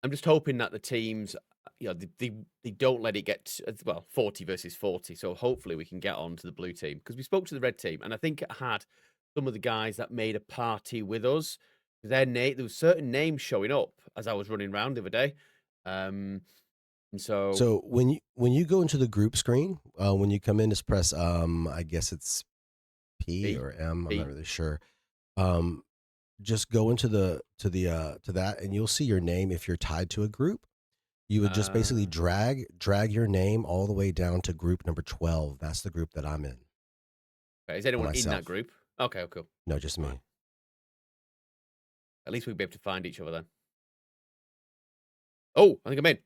just hoping that the teams, they don't let it get to, 40 versus 40. So hopefully we can get on to the blue team because we spoke to the red team, and I think it had some of the guys that made a party with us. There was certain names showing up as I was running around the other day. And So when you go into the group screen, when you come in, just press I guess it's P or M. I'm not really sure. Just go into to that, and you'll see your name if you're tied to a group. You would just basically drag your name all the way down to group number 12. That's the group that I'm in. Okay, is anyone in that group? Okay, cool. No, just me. At least we'll be able to find each other then. Oh, I think I'm in.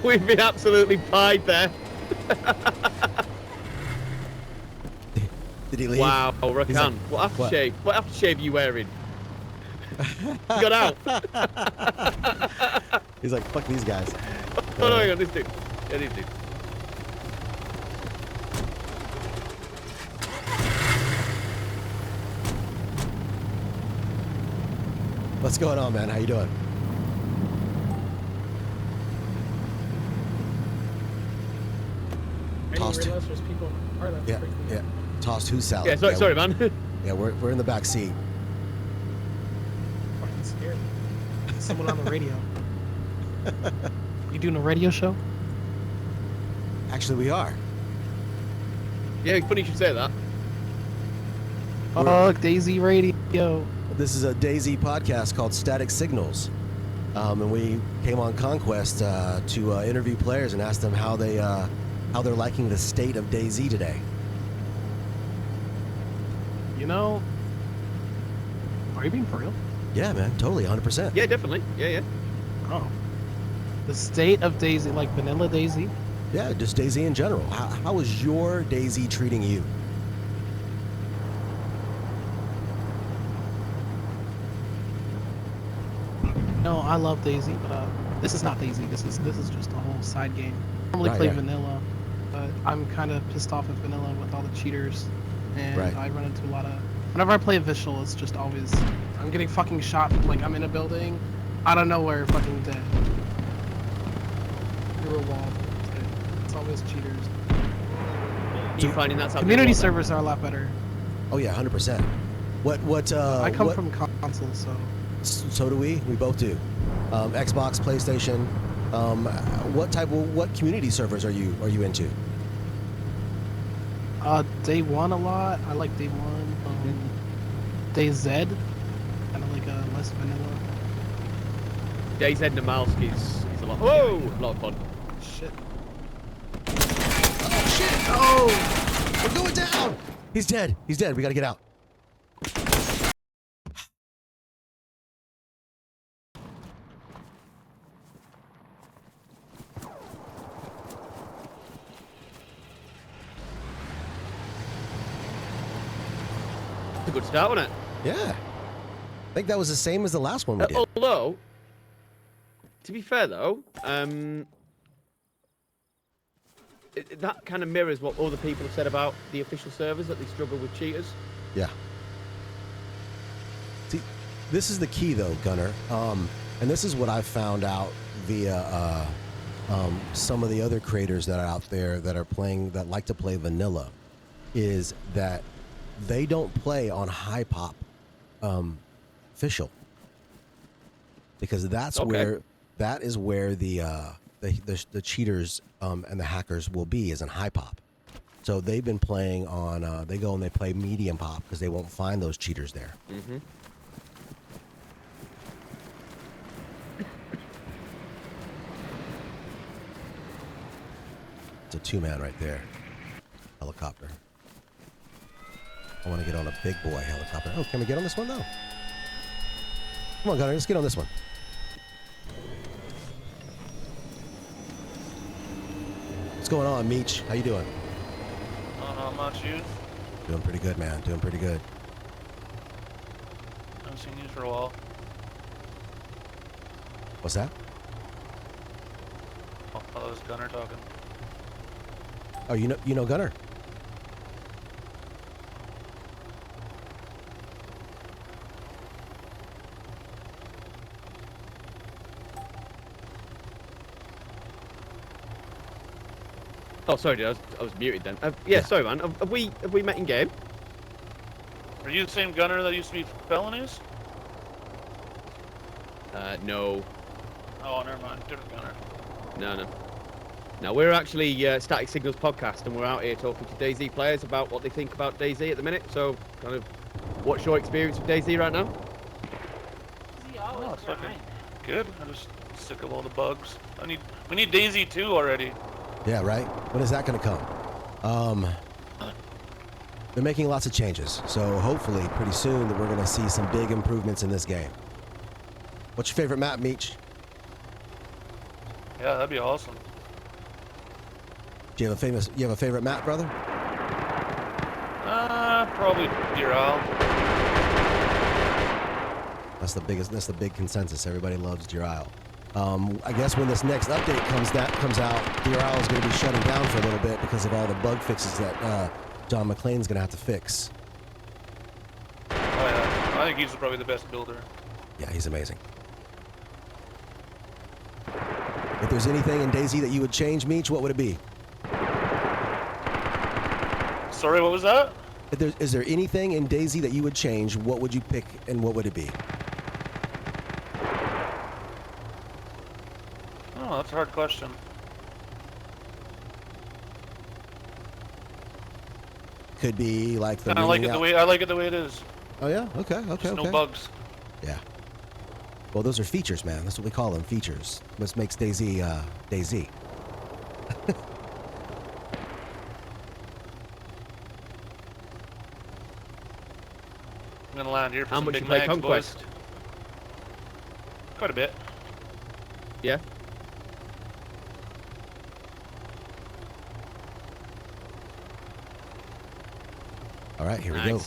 We've been absolutely pied there. Did he leave? Wow, Rakan. Like, what aftershave are you wearing? You got out. He's like, fuck these guys. Oh, no, hang on, this dude. Yeah, this dude. What's going on, man? How you doing? Tossed. There's people. Yeah. Tossed who's salad. Yeah, sorry, man. Yeah, we're in the back seat. Fucking scared. Someone on the radio. You doing a radio show? Actually, we are. Yeah, it's funny you should say that. Fuck, DayZ Radio. This is a DayZ podcast called Static Signals. And we came on Conquest to interview players and ask them how they're liking the state of DayZ today. You know, are you being for real? Yeah, man, totally, 100%. Yeah, definitely. Yeah. Oh. The state of DayZ, like vanilla DayZ? Yeah, just DayZ in general. How is your DayZ treating you? No, I love DayZ, but this is not DayZ. This is just a whole side game. I normally play vanilla, but I'm kind of pissed off at vanilla with all the cheaters, and I run into a lot of. Whenever I play Visual, it's just always I'm getting fucking shot. Like I'm in a building, out of nowhere, fucking dead. Through a wall, dead. It's always cheaters. You finding that's how community servers are a lot better. Oh yeah, 100%. What? I come from console, so. So do we. We both do. Xbox, PlayStation. What community servers are you into? Day one a lot. I like Day one. DayZ, kind of like a less vanilla. DayZ Namalski's a lot. Whoa, a lot of fun. Shit. Oh shit! Oh, we're going down. He's dead. He's dead. We gotta get out. It's a good start, wasn't it? Yeah. I think that was the same as the last one we did. Although, to be fair though, that kind of mirrors what other people have said about the official servers, that they struggle with cheaters. Yeah. See, this is the key though, Gunner. And this is what I've found out via some of the other creators that are out there that are playing, that like to play vanilla, is that they don't play on high pop official, because that's where the cheaters and the hackers will be, is in high pop. So they've been playing on they go and they play medium pop because they won't find those cheaters there. a two-man right there. Helicopter. I want to get on a big boy helicopter. Oh, can we get on this one, though? Come on, Gunner, let's get on this one. What's going on, Meech? How you doing? How much you? Doing pretty good, man. Doing pretty good. I haven't seen you for a while. What's that? Oh, that was Gunner talking. Oh, you know Gunner? Oh, sorry, dude. I was muted then. Yeah, sorry, man. Have we met in game? Are you the same Gunner that used to be Felonies? No. Oh, never mind. Different Gunner. No. No, we're actually Static Signals podcast, and we're out here talking to DayZ players about what they think about DayZ at the minute. So, kind of, what's your experience with DayZ right now? Oh, it's fucking good. I'm just sick of all the bugs. We need DayZ 2 already. Yeah, right? When is that going to come? They're making lots of changes, so hopefully pretty soon that we're going to see some big improvements in this game. What's your favorite map, Meech? Yeah, that'd be awesome. Do you have a favorite map, brother? Probably Deer Isle. That's the big consensus. Everybody loves Deer Isle. I guess when this next update comes out, Deer Isle is going to be shutting down for a little bit because of all the bug fixes that John McClane's going to have to fix. Oh yeah, I think he's probably the best builder. Yeah, he's amazing. If there's anything in DayZ that you would change, Meech, what would it be? Sorry, what was that? Is there anything in DayZ that you would change? What would you pick, and what would it be? Oh, that's a hard question. Could be like the. I like it the way it is. Oh yeah. Okay. Just no bugs. Yeah. Well, those are features, man. That's what we call them, features. What makes DayZ DayZ. I'm gonna land here for How some much big you play mags, Conquest? boys. Quite a bit. Yeah. All right, here we go.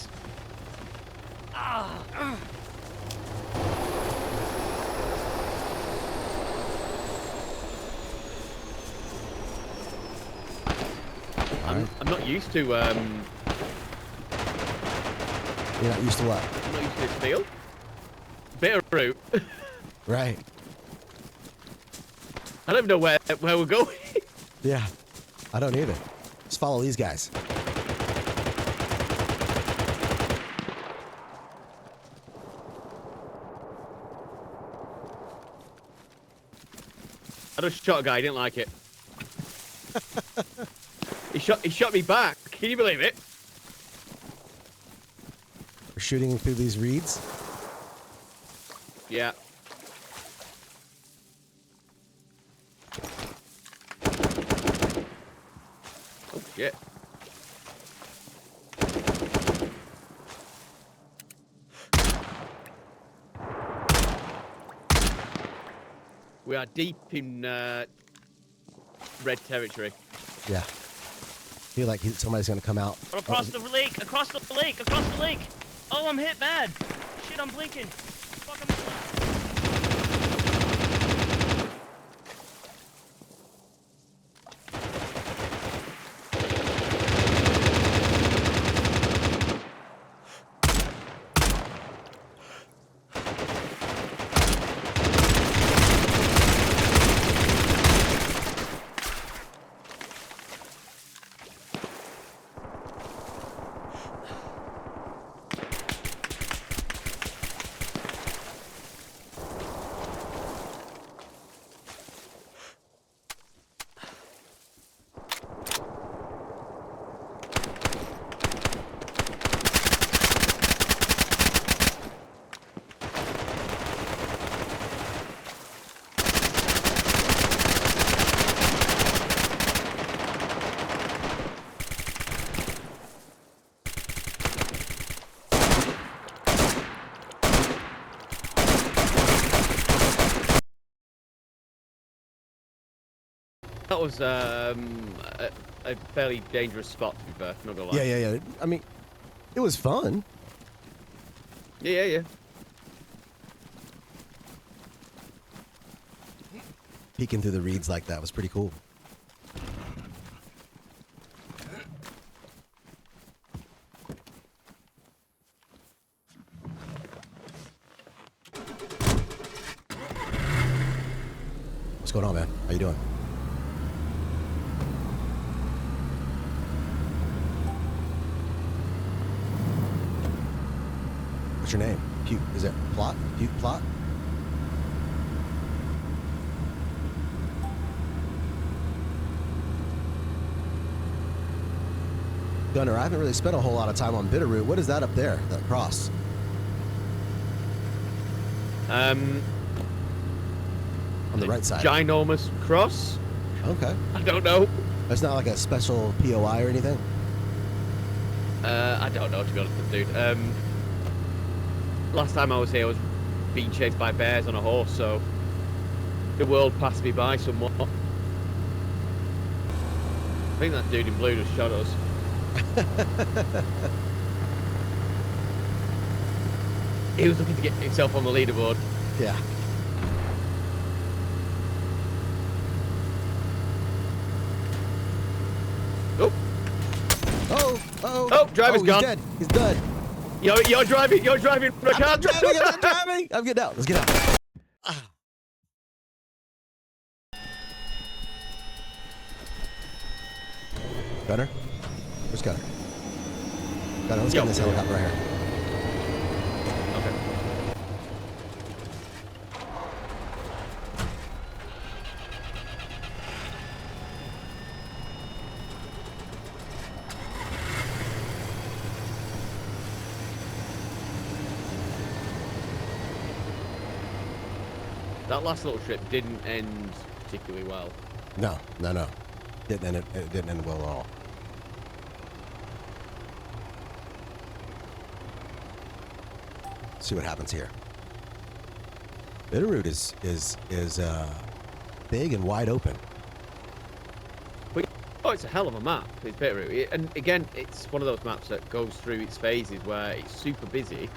I'm not used to. You're not used to what? I'm not used to this field. Bit of route. Right. I don't know where we're going. Yeah. I don't either. Just follow these guys. I just shot a guy. I didn't like it. He shot me back. Can you believe it? We're shooting through these reeds. Yeah. Oh shit. We are deep in red territory. Yeah. Feel like somebody's gonna come out. Across the lake! Across the lake! Across the lake! Oh, I'm hit bad! Shit, I'm blinking! Fuck, I'm... That was a fairly dangerous spot, to be fair. Not gonna lie. Yeah. I mean, it was fun. Yeah. Peeking through the reeds like that was pretty cool. What's going on, man? How you doing? What's your name? Puke. Is it Plot? Puke Plot? Gunner, I haven't really spent a whole lot of time on Bitterroot. What is that up there? That cross? On the right side. Ginormous cross. Okay. I don't know. That's not like a special POI or anything? I don't know, to be honest with you, dude. Last time I was here, I was being chased by bears on a horse, so the world passed me by somewhat. I think that dude in blue just shot us. He was looking to get himself on the leaderboard. Yeah. Oh, driver's gone. He's dead. He's dead. You're driving. I'm not driving. I'm getting out. Let's get out. Ah. Gunner? Where's Gunner? Gunner, let's get in this helicopter right here. Okay. That last little trip didn't end particularly well. No. It didn't end well at all. See what happens here. Bitterroot is big and wide open. Oh, it's a hell of a map. It's Bitterroot, and again, it's one of those maps that goes through its phases where it's super busy,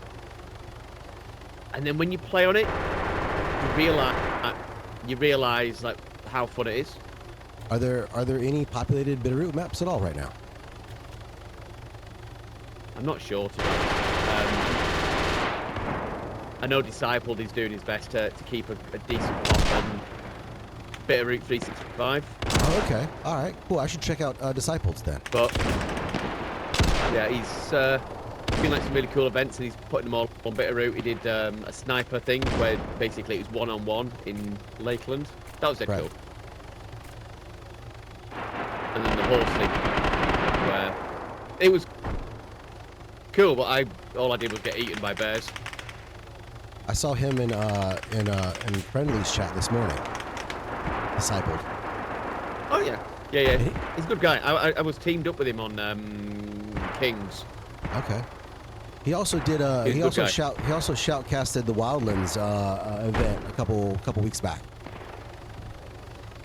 and then when you play on it, you realize like how fun it is. Are there any populated Bitterroot maps at all right now? I'm not sure. To be honest. I know Discipled is doing his best to keep a decent pop on Bitterroot 365. Oh, okay. All right. Cool. I should check out Disciples then. But yeah, he's doing like some really cool events, and he's putting them all on Bitterroot. He did a sniper thing where basically it was one-on-one in Lakeland. That was cool. And then the horse thing, where it was cool, but all I did was get eaten by bears. I saw him in Friendly's chat this morning. Discipled. Oh yeah. He's a good guy. I was teamed up with him on Kings. Okay. He also did he also shoutcasted the Wildlands event a couple weeks back.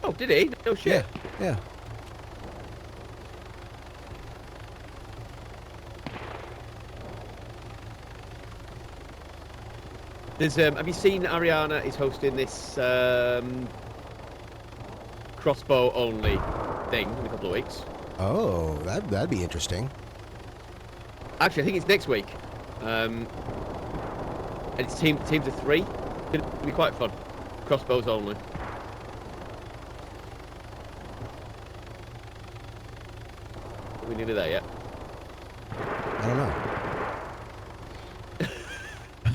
Oh, did he? No shit. Yeah. There's have you seen Ariana is hosting this crossbow only thing in a couple of weeks? Oh, that'd be interesting. Actually, I think it's next week. And it's teams of 3. It's gonna be quite fun. Crossbows only. Are we nearly there yet? I don't know.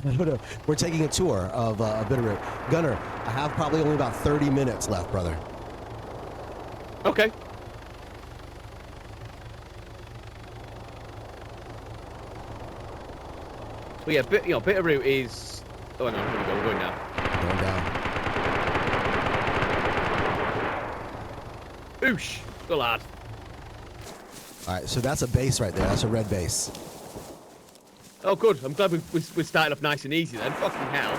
I don't know. We're taking a tour of Bitterroot. Gunner, I have probably only about 30 minutes left, brother. Okay. Well, yeah, Bitterroot is. Oh, no, here we go. We're going now. Going down. Oosh, good lad. All right, so that's a base right there. That's a red base. Oh, good. I'm glad we're starting off nice and easy then. Fucking hell.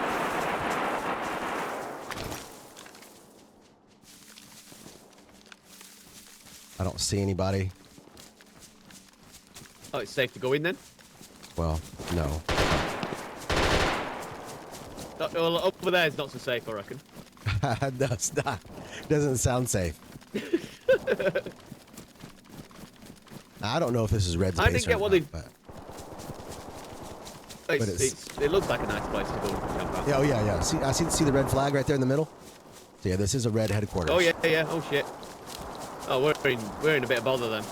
I don't see anybody. Oh, it's safe to go in then? Well, no. Well, over there is not so safe, I reckon. No, it's not. Doesn't sound safe. I don't know if this is Red's base. I didn't get what they. But It looks like a nice place to go. Yeah, oh yeah. See the red flag right there in the middle. So yeah, this is a Red headquarters. Oh yeah. Oh shit. Oh, we're in a bit of bother then.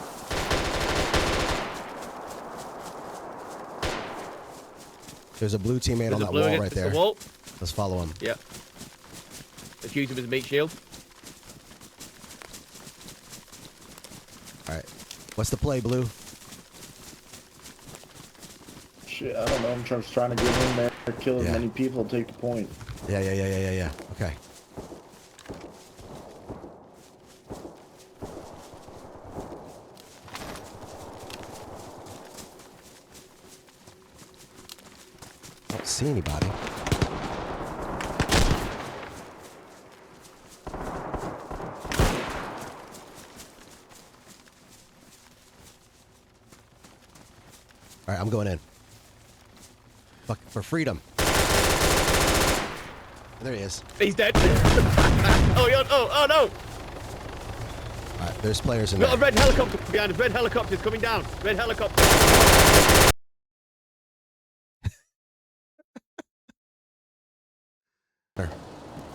There's a blue teammate on that wall right there. The wall. Let's follow him. Yeah. Let's use him as a meat shield. All right. What's the play, Blue? Shit, I don't know. I'm just trying to get in there, kill as many people, take the point. Yeah. Okay. I don't see anybody. All right, I'm going in. Fuck for freedom. There he is. He's dead. Oh no! All right, there's players in Got there. a red helicopter behind us. Red helicopter's coming down. Red helicopter.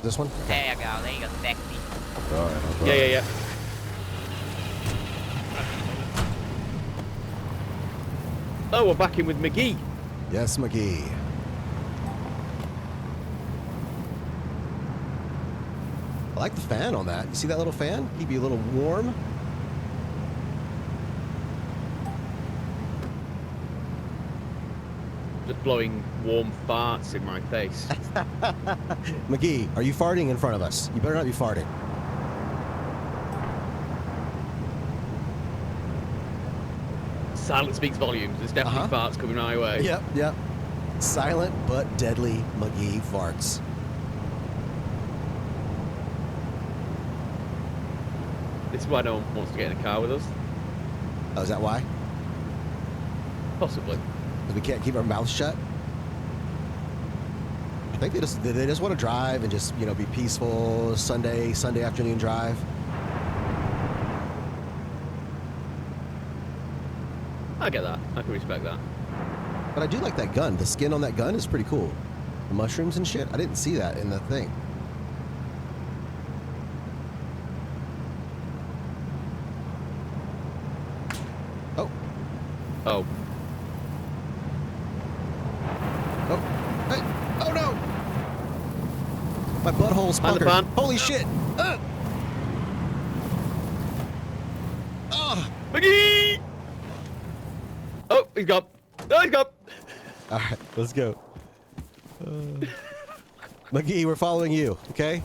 This one? There you go, sexy. Yeah. Oh, we're back in with McGee. Yes, McGee. I like the fan on that. You see that little fan? Keep you a little warm. Just blowing warm farts in my face. McGee, are you farting in front of us? You better not be farting. Silence speaks volumes. There's definitely farts coming my way. Yep. Silent but deadly McGee farts. This is why no one wants to get in a car with us. Oh, is that why? Possibly. Because we can't keep our mouths shut? I think they just want to drive and just, you know, be peaceful. Sunday afternoon drive. I get that. I can respect that. But I do like that gun. The skin on that gun is pretty cool. The mushrooms and shit. I didn't see that in the thing. Oh. Oh. Oh. Hey. Oh no! My butthole's Mind the puckered. pan. Holy shit! McGee! Oh, he's gone. Oh, he's gone. All right, let's go. McGee, we're following you, okay?